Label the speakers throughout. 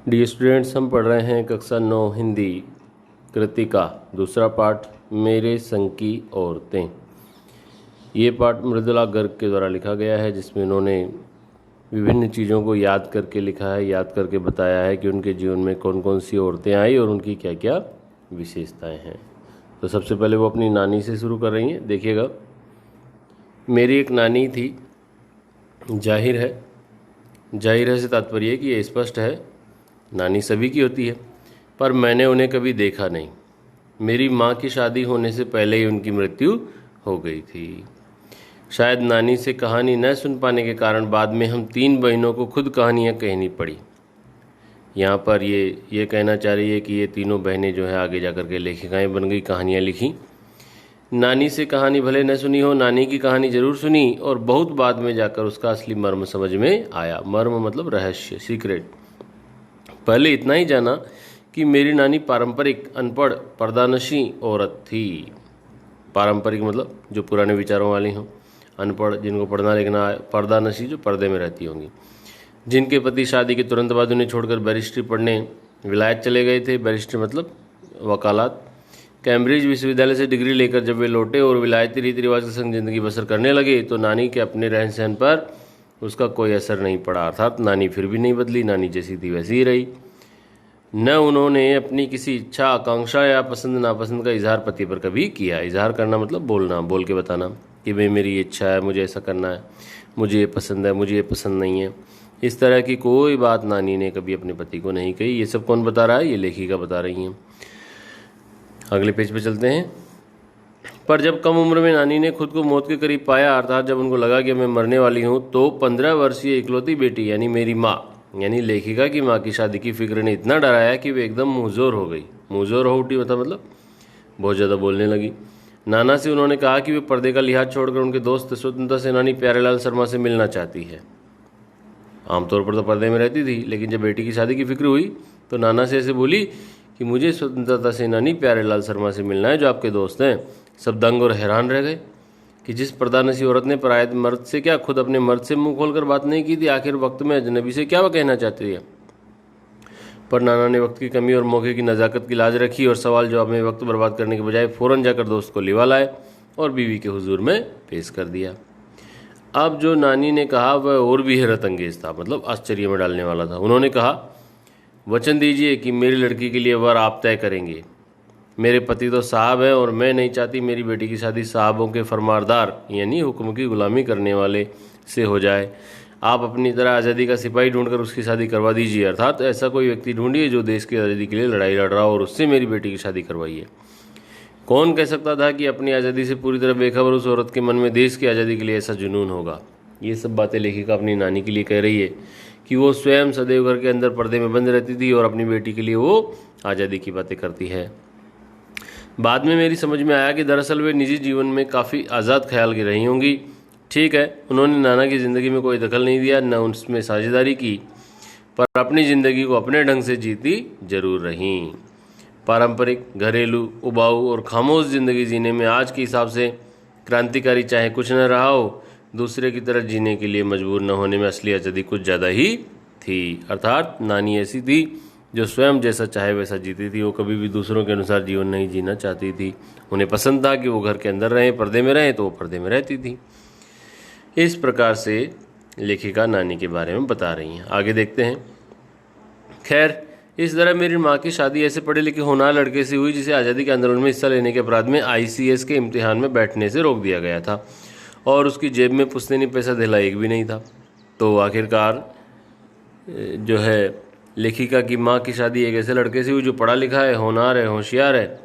Speaker 1: Dear students, हम पढ़ रहे हैं कक्षा 9 हिंदी कृतिका दूसरा पाठ मेरे संग की औरतें। ये पाठ मृदुला गर्ग के द्वारा लिखा गया है, जिसमें उन्होंने विभिन्न चीज़ों को याद करके लिखा है, याद करके बताया है कि उनके जीवन में कौन कौन सी औरतें आई और उनकी क्या क्या विशेषताएं हैं। तो सबसे पहले वो अपनी नानी से शुरू कर रही हैं। देखिएगा, मेरी एक नानी थी। जाहिर है से तात्पर्य है कि ये स्पष्ट है, नानी सभी की होती है, पर मैंने उन्हें कभी देखा नहीं। मेरी माँ की शादी होने से पहले ही उनकी मृत्यु हो गई थी। शायद नानी से कहानी न सुन पाने के कारण बाद में हम 3 बहनों को खुद कहानियाँ कहनी पड़ी। यहाँ पर ये कहना चाह रही है कि ये तीनों बहनें जो है आगे जाकर के लेखिकाएँ बन गई, कहानियाँ लिखी। नानी से कहानी भले न सुनी हो, नानी की कहानी जरूर सुनी और बहुत बाद में जाकर उसका असली मर्म समझ में आया। मर्म मतलब रहस्य, सीक्रेट। पहले इतना ही जाना कि मेरी नानी पारंपरिक अनपढ़ पर्दानशी औरत थी। पारंपरिक मतलब जो पुराने विचारों वाली हों, अनपढ़ जिनको पढ़ना लिखना आए, पर्दानशी जो पर्दे में रहती होंगी, जिनके पति शादी के तुरंत बाद उन्हें छोड़कर बैरिस्ट्री पढ़ने विलायत चले गए थे। बैरिस्ट्री मतलब वकालत। कैम्ब्रिज विश्वविद्यालय से डिग्री लेकर जब वे लौटे और विलायती रीति रिवाज के संग जिंदगी बसर करने लगे तो नानी के अपने रहन सहन पर उसका कोई असर नहीं पड़ा। अर्थात नानी फिर भी नहीं बदली, नानी जैसी थी वैसी ही रही। न उन्होंने अपनी किसी इच्छा, आकांक्षा या पसंद नापसंद का इजहार पति पर कभी किया। इजहार करना मतलब बोलना, बोल के बताना कि भाई मेरी इच्छा है, मुझे ऐसा करना है, मुझे ये पसंद है, मुझे ये पसंद नहीं है। इस तरह की कोई बात नानी ने कभी अपने पति को नहीं कही। ये सब कौन बता रहा है? ये लेखिका बता रही हैं। अगले पेज पे चलते हैं। पर जब कम उम्र में नानी ने खुद को मौत के करीब पाया, अर्थात जब उनको लगा कि मैं मरने वाली हूँ, तो 15 वर्षीय इकलौती बेटी यानी मेरी माँ, यानी लेखिका की माँ की शादी की फिक्र ने इतना डराया कि वे एकदम मुंहजोर हो गई। मुंहजोर हो उठी मतलब बहुत ज़्यादा बोलने लगी। नाना से उन्होंने कहा कि वे पर्दे का लिहाज छोड़कर उनके दोस्त स्वतंत्रता सेनानी प्यारेलाल शर्मा से मिलना चाहती है। आमतौर पर तो पर्दे में रहती थी, लेकिन जब बेटी की शादी की फिक्र हुई तो नाना से ऐसे बोली कि मुझे स्वतंत्रता सेनानी प्यारेलाल शर्मा से मिलना है, जो आपके दोस्त हैं। सब दंग और हैरान रह गए कि जिस पर्दानसी औरत ने पराये मर्द से क्या, खुद अपने मर्द से मुंह खोलकर बात नहीं की थी, आखिर वक्त में अजनबी से क्या वह कहना चाहती है। पर नाना ने वक्त की कमी और मौके की नज़ाकत की लाज रखी और सवाल जवाब में वक्त बर्बाद करने के बजाय फ़ौरन जाकर दोस्त को लिवा लाए और बीवी के हुजूर में पेश कर दिया। अब जो नानी ने कहा वह और भी हैरत अंगेज था, मतलब आश्चर्य में डालने वाला था। उन्होंने कहा, वचन दीजिए कि मेरी लड़की के लिए वर आप तय करेंगे। मेरे पति तो साहब हैं और मैं नहीं चाहती मेरी बेटी की शादी साहबों के फरमारदार यानी हुक्म की गुलामी करने वाले से हो जाए। आप अपनी तरह आज़ादी का सिपाही ढूंढकर उसकी शादी करवा दीजिए, अर्थात ऐसा कोई व्यक्ति ढूंढिए जो देश की आज़ादी के लिए लड़ाई लड़ रहा हो और उससे मेरी बेटी की शादी करवाइए। कौन कह सकता था कि अपनी आज़ादी से पूरी तरह बेखबर उस औरत के मन में देश की आज़ादी के लिए ऐसा जुनून होगा। ये सब बातें लेखिका अपनी नानी के लिए कह रही है कि वो स्वयं सदैव घर के अंदर पर्दे में बंद रहती थी और अपनी बेटी के लिए वो आज़ादी की बातें करती है। बाद में मेरी समझ में आया कि दरअसल वे निजी जीवन में काफ़ी आज़ाद ख्याल की रही होंगी। ठीक है, उन्होंने नाना की ज़िंदगी में कोई दखल नहीं दिया, न उसमें साझेदारी की, पर अपनी ज़िंदगी को अपने ढंग से जीती जरूर रहीं। पारंपरिक, घरेलू, उबाऊ और खामोश ज़िंदगी जीने में आज के हिसाब से क्रांतिकारी चाहे कुछ न रहा हो, दूसरे की तरह जीने के लिए मजबूर न होने में असली आज़ादी कुछ ज़्यादा ही थी। अर्थात नानी ऐसी थी जो स्वयं जैसा चाहे वैसा जीती थी। वो कभी भी दूसरों के अनुसार जीवन नहीं जीना चाहती थी। उन्हें पसंद था कि वो घर के अंदर रहें, पर्दे में रहें, तो वो पर्दे में रहती थी। इस प्रकार से लेखिका नानी के बारे में बता रही हैं। आगे देखते हैं। खैर, इस तरह मेरी माँ की शादी ऐसे पढ़े लिखे होनहार लड़के से हुई जिसे आज़ादी के आंदोलन में हिस्सा लेने के अपराध में ICS के इम्तिहान में बैठने से रोक दिया गया था और उसकी जेब में पुश्तैनी पैसा धैला एक भी नहीं था। तो आखिरकार जो है लेखिका की माँ की शादी एक ऐसे लड़के से हुई जो पढ़ा लिखा है, होनहार है, होशियार है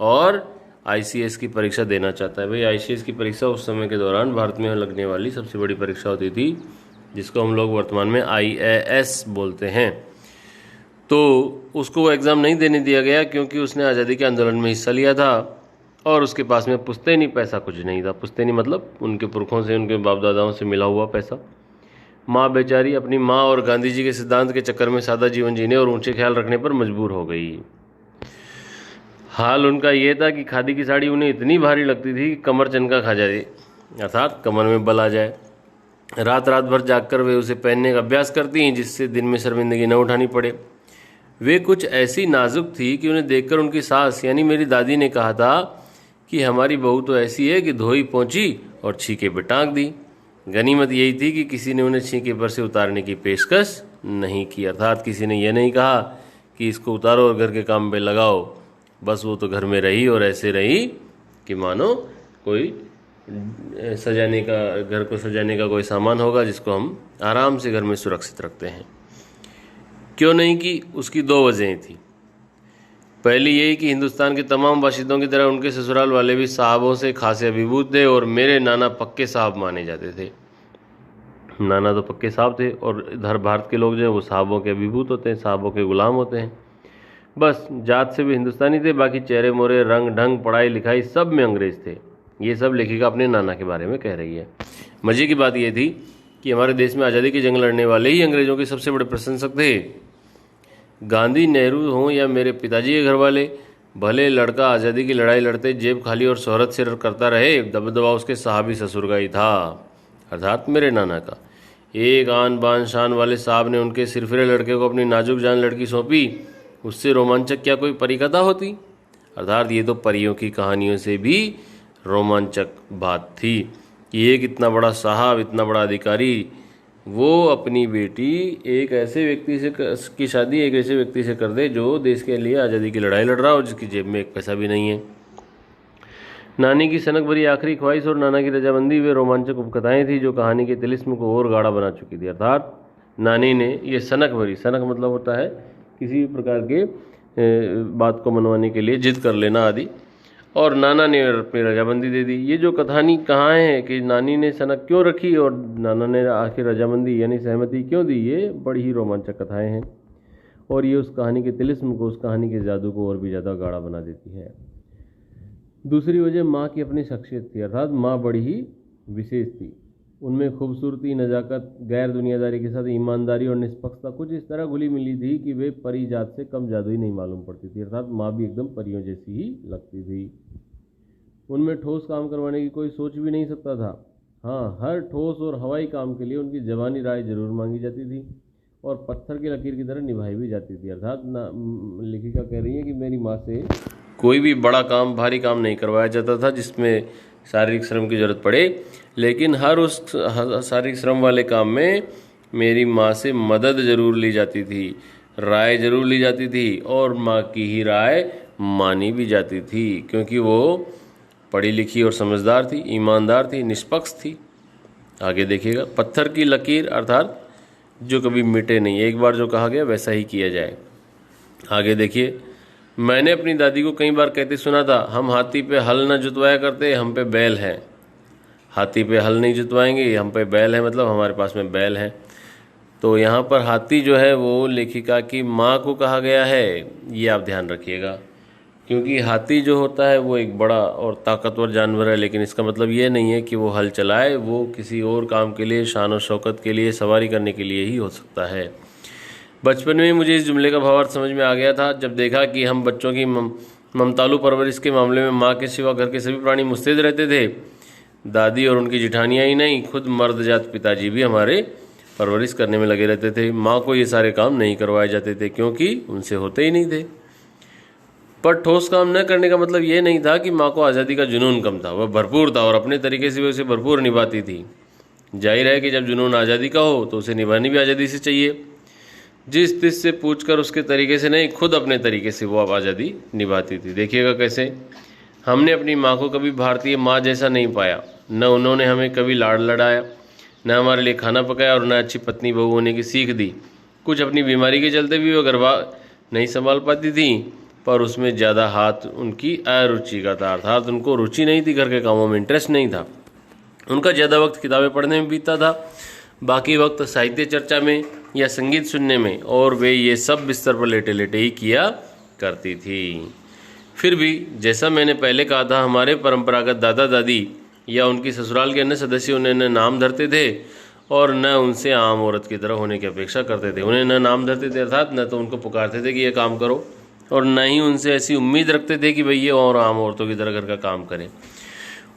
Speaker 1: और ICS की परीक्षा देना चाहता है। भाई ICS की परीक्षा उस समय के दौरान भारत में लगने वाली सबसे बड़ी परीक्षा होती थी, जिसको हम लोग वर्तमान में IAS बोलते हैं। तो उसको वो एग्ज़ाम नहीं देने दिया गया क्योंकि उसने आज़ादी के आंदोलन में हिस्सा लिया था और उसके पास में पुश्तैनी पैसा कुछ नहीं था। पुश्तैनी मतलब उनके पुरखों से, उनके बाप दादाओं से मिला हुआ पैसा। माँ बेचारी अपनी माँ और गांधी जी के सिद्धांत के चक्कर में सादा जीवन जीने और ऊंचे ख्याल रखने पर मजबूर हो गई। हाल उनका यह था कि खादी की साड़ी उन्हें इतनी भारी लगती थी कि कमर चनका खा जाए, अर्थात कमर में बल आ जाए। रात रात भर जागकर वे उसे पहनने का अभ्यास करती हैं, जिससे दिन में शर्मिंदगी न उठानी पड़े। वे कुछ ऐसी नाजुक थी कि उन्हें देखकर उनकी सास यानी मेरी दादी ने कहा था कि हमारी बहू तो ऐसी है कि धोई पहुंची और छीके पे टांग दी। गनीमत यही थी कि किसी ने उन्हें छीके पर से उतारने की पेशकश नहीं की, अर्थात किसी ने यह नहीं कहा कि इसको उतारो और घर के काम पे लगाओ। बस वो तो घर में रही और ऐसे रही कि मानो कोई सजाने का, घर को सजाने का कोई सामान होगा जिसको हम आराम से घर में सुरक्षित रखते हैं। क्यों नहीं की? उसकी दो वजहें थी। पहली यही कि हिंदुस्तान के तमाम बाशिंदों की तरह उनके ससुराल वाले भी साहबों से खासे अभिभूत थे और मेरे नाना पक्के साहब माने जाते थे। नाना तो पक्के साहब थे और इधर भारत के लोग जो हैं वो साहबों के अभिभूत होते हैं, साहबों के गुलाम होते हैं। बस जात से भी हिंदुस्तानी थे, बाकी चेहरे मोरे, रंग ढंग, पढ़ाई लिखाई सब में अंग्रेज थे। ये सब लेखिका अपने नाना के बारे में कह रही है। मजे की बात यह थी कि हमारे देश में आज़ादी की जंग लड़ने वाले ही अंग्रेजों के सबसे बड़े प्रशंसक थे। गांधी, नेहरू हों या मेरे पिताजी के घर वाले, भले लड़का आज़ादी की लड़ाई लड़ते जेब खाली और शोहरत से करता रहे, दबदबा उसके साहबी ससुर का ही था, अर्थात मेरे नाना का। एक आन बान शान वाले साहब ने उनके सिरफिरे लड़के को अपनी नाजुक जान लड़की सौंपी। उससे रोमांचक क्या कोई परी कथा होती? अर्थात ये तो परियों की कहानियों से भी रोमांचक बात थी कि एक इतना बड़ा साहब, इतना बड़ा अधिकारी, वो अपनी बेटी एक ऐसे व्यक्ति से की शादी एक ऐसे व्यक्ति से कर दे जो देश के लिए आज़ादी की लड़ाई लड़ रहा हो, जिसकी जेब में एक पैसा भी नहीं है। नानी की सनक भरी आखिरी ख्वाहिश और नाना की रजामंदी वे रोमांचक उपकथाएं थी जो कहानी के तिलिस्म को और गाढ़ा बना चुकी थी। अर्थात नानी ने ये सनक भरी, सनक मतलब होता है किसी भी प्रकार के बात को मनवाने के लिए जिद कर लेना आदि, और नाना ने अपनी रजामंदी दे दी। ये जो कहानी कहाँ है कि नानी ने सनक क्यों रखी और नाना ने आखिर रजामंदी यानी सहमति क्यों दी, ये बड़ी ही रोमांचक कथाएं हैं और ये उस कहानी के तिलिस्म को, उस कहानी के जादू को और भी ज़्यादा गाढ़ा बना देती है। दूसरी वजह माँ की अपनी शख्सियत थी, अर्थात माँ बड़ी ही विशेष थी। उनमें खूबसूरती, नज़ाकत, गैर दुनियादारी के साथ ईमानदारी और निष्पक्षता कुछ इस तरह घुली मिली थी कि वे परी जात से कम जादुई नहीं मालूम पड़ती थी। अर्थात माँ भी एकदम परियों जैसी ही लगती थी। उनमें ठोस काम करवाने की कोई सोच भी नहीं सकता था। हाँ, हर ठोस और हवाई काम के लिए उनकी जवानी राय जरूर मांगी जाती थी और पत्थर की लकीर की तरह निभाई भी जाती थी। अर्थात लेखिका कह रही है कि मेरी माँ से कोई भी बड़ा काम, भारी काम नहीं करवाया जाता था जिसमें शारीरिक श्रम की जरूरत पड़े, लेकिन हर उस शारीरिक श्रम वाले काम में मेरी माँ से मदद जरूर ली जाती थी, राय जरूर ली जाती थी और माँ की ही राय मानी भी जाती थी, क्योंकि वो पढ़ी लिखी और समझदार थी, ईमानदार थी, निष्पक्ष थी। आगे देखिएगा, पत्थर की लकीर अर्थात जो कभी मिटे नहीं, एक बार जो कहा गया वैसा ही किया जाए। आगे देखिए, मैंने अपनी दादी को कई बार कहते सुना था, हम हाथी पे हल न जुतवाया करते, हम पे बैल हैं। हाथी पे हल नहीं जुतवाएंगे, हम पे बैल है, मतलब हमारे पास में बैल है। तो यहाँ पर हाथी जो है वो लेखिका की माँ को कहा गया है, ये आप ध्यान रखिएगा, क्योंकि हाथी जो होता है वो एक बड़ा और ताकतवर जानवर है, लेकिन इसका मतलब ये नहीं है कि वो हल चलाए, वो किसी और काम के लिए, शान और शौकत के लिए, सवारी करने के लिए ही हो सकता है। बचपन में मुझे इस जुमले का भावार्थ समझ में आ गया था जब देखा कि हम बच्चों की ममतालू परवरिश के मामले में माँ के सिवा घर के सभी प्राणी मुस्तैद रहते थे। दादी और उनकी जिठानियाँ ही नहीं, खुद मर्दजात पिताजी भी हमारे परवरिश करने में लगे रहते थे। माँ को ये सारे काम नहीं करवाए जाते थे क्योंकि उनसे होते ही नहीं थे। पर ठोस काम न करने का मतलब ये नहीं था कि माँ को आज़ादी का जुनून कम था, वह भरपूर था और अपने तरीके से वे उसे भरपूर निभाती थी। जाहिर है कि जब जुनून आज़ादी का हो तो उसे निभानी भी आज़ादी से चाहिए। जिस तिस से पूछकर उसके तरीके से नहीं, खुद अपने तरीके से वो आज़ादी निभाती थी। देखिएगा कैसे, हमने अपनी माँ को कभी भारतीय माँ जैसा नहीं पाया, न उन्होंने हमें कभी लाड़ लड़ाया, न हमारे लिए खाना पकाया और न अच्छी पत्नी बहू होने की सीख दी। कुछ अपनी बीमारी के चलते भी वो गरबा नहीं संभाल पाती थी, पर उसमें ज़्यादा हाथ उनकी अरुचि का था, अर्थात उनको रुचि नहीं थी, घर के कामों में इंटरेस्ट नहीं था। उनका ज़्यादा वक्त किताबें पढ़ने में बीतता था, बाकी वक्त साहित्य चर्चा में या संगीत सुनने में, और वे ये सब बिस्तर पर लेटे लेटे ही किया करती थी। फिर भी जैसा मैंने पहले कहा था, हमारे परंपरागत दादा दादी या उनकी ससुराल के अन्य सदस्य उन्हें न नाम धरते थे और न उनसे आम औरत की तरह होने की अपेक्षा करते थे। उन्हें न नाम धरते थे, अर्थात न तो उनको पुकारते थे कि ये काम करो, और न ही उनसे ऐसी उम्मीद रखते थे कि भाई ये और आम औरतों की तरह घर का काम करें।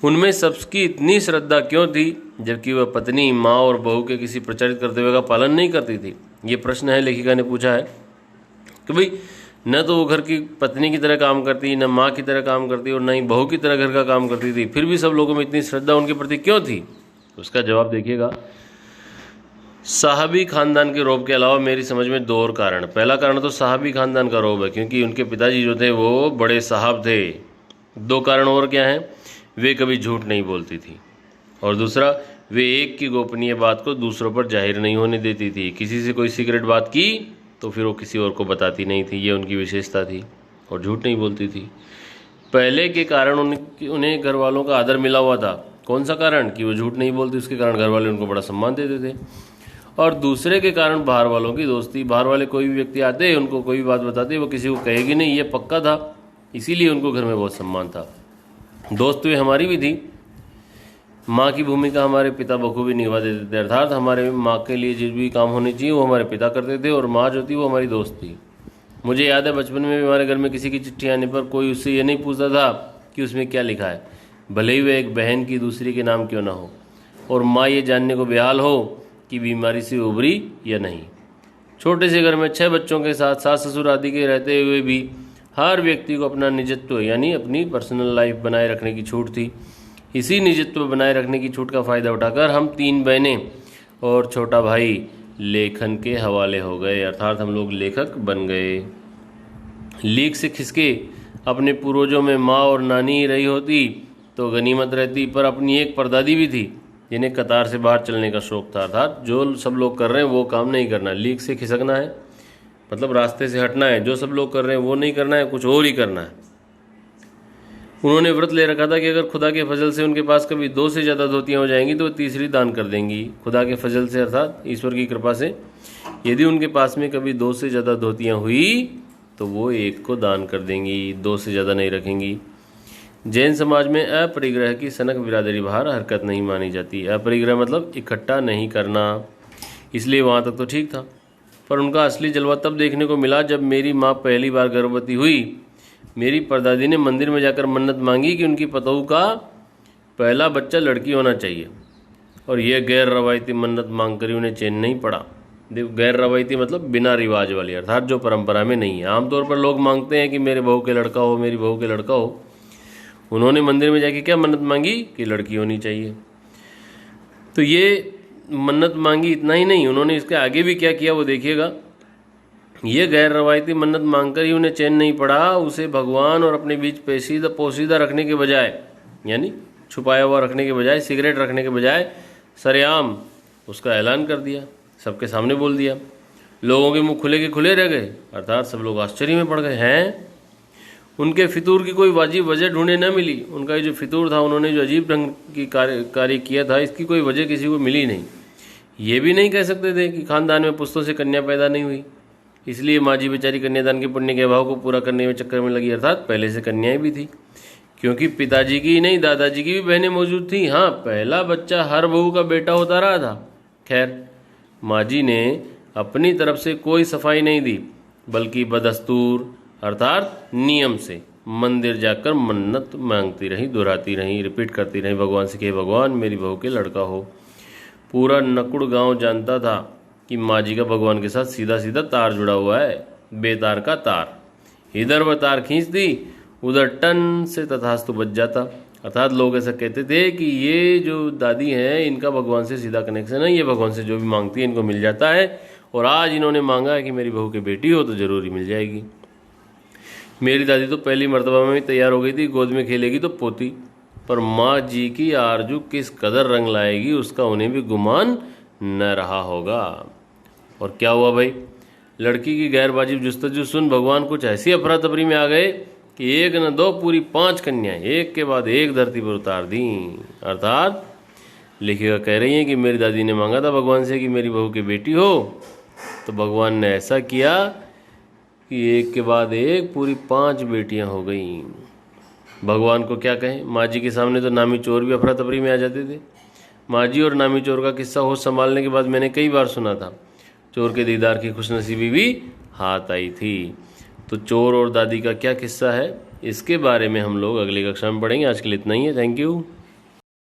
Speaker 1: उनमें सबकी इतनी श्रद्धा क्यों थी जबकि वह पत्नी, माँ और बहू के किसी प्रचलित कर्तव्य का पालन नहीं करती थी? ये प्रश्न है लेखिका ने पूछा है। कि भाई न तो वो घर की पत्नी की तरह काम करती, न माँ की तरह काम करती और न ही बहू की तरह घर का काम करती थी, फिर भी सब लोगों में इतनी श्रद्धा उनके प्रति क्यों थी? उसका जवाब देखिएगा, साहबी खानदान के रौब के अलावा मेरी समझ में 2 और कारण। पहला कारण तो साहबी खानदान का रौब है, क्योंकि उनके पिताजी जो थे वो बड़े साहब थे। 2 कारण और क्या हैं? वे कभी झूठ नहीं बोलती थी, और दूसरा, वे एक की गोपनीय बात को दूसरों पर जाहिर नहीं होने देती थी। किसी से कोई सीक्रेट बात की तो फिर वो किसी और को बताती नहीं थी, ये उनकी विशेषता थी, और झूठ नहीं बोलती थी। पहले के कारण उन्हें घर वालों का आदर मिला हुआ था। कौन सा कारण? कि वो झूठ नहीं बोलती, उसके कारण घर वाले उनको बड़ा सम्मान देते थे। और दूसरे के कारण बाहर वालों की दोस्ती। बाहर वाले कोई भी व्यक्ति आते, उनको कोई भी बात बताते, वो किसी को कहेगी नहीं, ये पक्का था, इसीलिए उनको घर में बहुत सम्मान था। दोस्त वे हमारी भी थी। माँ की भूमिका हमारे पिता बखूबी निभा देते थे, अर्थात हमारे माँ के लिए जिस भी काम होने चाहिए वो हमारे पिता करते थे, और माँ जो थी वो हमारी दोस्त थी। मुझे याद है बचपन में भी हमारे घर में किसी की चिट्ठी आने पर कोई उससे ये नहीं पूछता था कि उसमें क्या लिखा है, भले ही वह एक बहन की दूसरी के नाम क्यों ना हो, और माँ ये जानने को बेहाल हो कि बीमारी से उभरी या नहीं। छोटे से घर में 6 बच्चों के साथ सास ससुर आदि के रहते हुए भी हर व्यक्ति को अपना निजत्व यानी अपनी पर्सनल लाइफ बनाए रखने की छूट थी। इसी निजत्व बनाए रखने की छूट का फ़ायदा उठाकर हम 3 बहनें और छोटा भाई लेखन के हवाले हो गए, अर्थात हम लोग लेखक बन गए। लीक से खिसके अपने पूर्वजों में माँ और नानी ही रही होती तो गनीमत रहती, पर अपनी एक परदादी भी थी जिन्हें कतार से बाहर चलने का शौक था, अर्थात जो सब लोग कर रहे हैं वो काम नहीं करना। लीक से खिसकना है मतलब रास्ते से हटना है, जो सब लोग कर रहे हैं वो नहीं करना है, कुछ और ही करना है। उन्होंने व्रत ले रखा था कि अगर खुदा के फजल से उनके पास कभी 2 से ज़्यादा धोतियाँ हो जाएंगी तो वो तीसरी दान कर देंगी। खुदा के फजल से अर्थात ईश्वर की कृपा से यदि उनके पास में कभी 2 से ज़्यादा धोतियाँ हुई तो वो एक को दान कर देंगी, 2 से ज़्यादा नहीं रखेंगी। जैन समाज में अपरिग्रह की सनक बिरादरी बाहर हरकत नहीं मानी जाती। अपरिग्रह मतलब इकट्ठा नहीं करना, इसलिए वहाँ तक तो ठीक था। पर उनका असली जलवा तब देखने को मिला जब मेरी माँ पहली बार गर्भवती हुई। मेरी परदादी ने मंदिर में जाकर मन्नत मांगी कि उनकी पतोहू का पहला बच्चा लड़की होना चाहिए, और यह गैर रवायती मन्नत मांग कर उन्हें चैन नहीं पड़ा। देखो, गैर रवायती मतलब बिना रिवाज वाली, अर्थात जो परंपरा में नहीं है। आमतौर पर लोग मांगते हैं कि मेरे बहू के लड़का हो, मेरी बहू के लड़का हो। उन्होंने मंदिर में जाके क्या मन्नत मांगी कि लड़की होनी चाहिए। तो ये मन्नत मांगी, इतना ही नहीं, उन्होंने इसके आगे भी क्या किया वो देखिएगा। ये गैर रवायती मन्नत मांगकर ही उन्हें चैन नहीं पड़ा, उसे भगवान और अपने बीच पोशीदा रखने के बजाय, यानी छुपाया हुआ रखने के बजाय, सिगरेट रखने के बजाय सरेआम उसका ऐलान कर दिया, सबके सामने बोल दिया। लोगों के मुंह खुले के खुले रह गए, अर्थात सब लोग आश्चर्य में पड़ गए। हैं उनके फितूर की कोई वाजिब वजह ढूंढे न मिली। उनका ये जो फितूर था, उन्होंने जो अजीब ढंग की कार्य किया था, इसकी कोई वजह किसी को मिली नहीं। ये भी नहीं कह सकते थे कि खानदान में पुस्तों से कन्या पैदा नहीं हुई, इसलिए माँ जी बेचारी कन्यादान के पुण्य के अभाव को पूरा करने में चक्कर में लगी, अर्थात पहले से कन्याएं भी थी, क्योंकि पिताजी की ही नहीं दादाजी की भी बहनें मौजूद थी। हाँ, पहला बच्चा हर बहू का बेटा होता रहा था। खैर, माँ जी ने अपनी तरफ से कोई सफाई नहीं दी, बल्कि बदस्तूर अर्थात नियम से मंदिर जाकर मन्नत मांगती रही, दोहराती रही, रिपीट करती रही भगवान से कि भगवान मेरी बहू के लड़का हो। पूरा नकुड़ गांव जानता था कि माँ जी का भगवान के साथ सीधा सीधा तार जुड़ा हुआ है, बेतार का तार। इधर वह तार खींच दी, उधर टन से तथास्तु बच जाता। अर्थात लोग ऐसा कहते थे कि ये जो दादी है इनका भगवान से सीधा कनेक्शन है, ये भगवान से जो भी मांगती है इनको मिल जाता है, और आज इन्होंने मांगा है कि मेरी बहू की बेटी हो तो जरूरी मिल जाएगी। मेरी दादी तो पहली मर्तबा में ही तैयार हो गई थी, गोद में खेलेगी तो पोती, पर माँ जी की आरजू किस कदर रंग लाएगी उसका उन्हें भी गुमान न रहा होगा। और क्या हुआ भाई, लड़की की गैर वाजिब जुस्तजू सुन भगवान कुछ ऐसी अफरा तफरी में आ गए कि 1 न 2 पूरी 5 कन्याएं एक के बाद एक धरती पर उतार दी। अर्थात लेखिका कह रही है कि मेरी दादी ने मांगा था भगवान से कि मेरी बहू की बेटी हो, तो भगवान ने ऐसा किया कि एक के बाद एक पूरी 5 बेटियां हो गई। भगवान को क्या कहें, माँ जी के सामने तो नामी चोर भी अफरा तफरी में आ जाते थे। माँ जी और नामी चोर का किस्सा होश संभालने के बाद मैंने कई बार सुना था। चोर के दीदार की खुशनसीबी भी हाथ आई थी। तो चोर और दादी का क्या किस्सा है, इसके बारे में हम लोग अगली कक्षा में पढ़ेंगे। आज के लिए इतना ही है। Thank you.